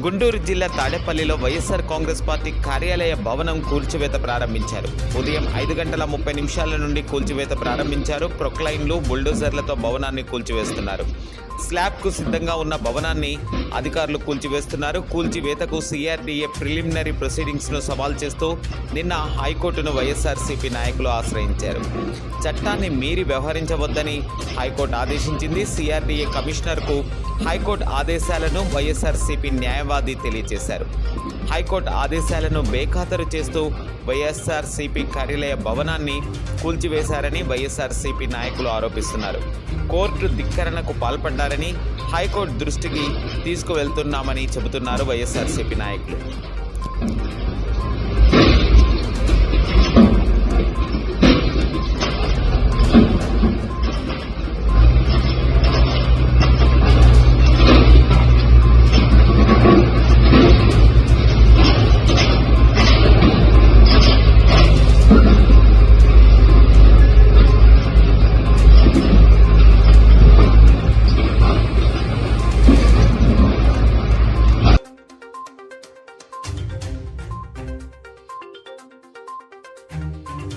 గుంటూరు జిల్లా తాడేపల్లిలో వైఎస్ఆర్ కాంగ్రెస్ పార్టీ కార్యాలయ భవనం కూల్చివేత ప్రారంభించారు. ఉదయం 5:30 నుండి కూల్చివేత ప్రారంభించారు. ప్రొక్లైన్లు, బుల్డోజర్లతో భవనాన్ని కూల్చివేస్తున్నారు. స్లాబ్కు సిద్ధంగా ఉన్న భవనాన్ని అధికారులు కూల్చివేస్తున్నారు. కూల్చివేతకు సిఆర్డీఏ ప్రిలిమినరీ ప్రొసీడింగ్స్ను సవాల్ చేస్తూ నిన్న హైకోర్టును వైఎస్ఆర్సీపీ నాయకులు ఆశ్రయించారు. చట్టాన్ని మీరి వ్యవహరించవద్దని హైకోర్టు ఆదేశించింది. సిఆర్డీఏ కమిషనర్కు హైకోర్టు ఆదేశాలను వైఎస్ఆర్సీపీ న్యాయవాది తెలియజేశారు. హైకోర్టు ఆదేశాలను బేఖాతరు చేస్తూ వైఎస్ఆర్సీపీ కార్యాలయ భవనాన్ని కూల్చివేశారని వైఎస్ఆర్సీపీ నాయకులు ఆరోపిస్తున్నారు. కోర్టు ధిక్కరణకు పాల్పడ్డారని హైకోర్టు దృష్టికి తీసుకువెళ్తున్నామని చెబుతున్నారు వైఎస్ఆర్సీపీ నాయకులు.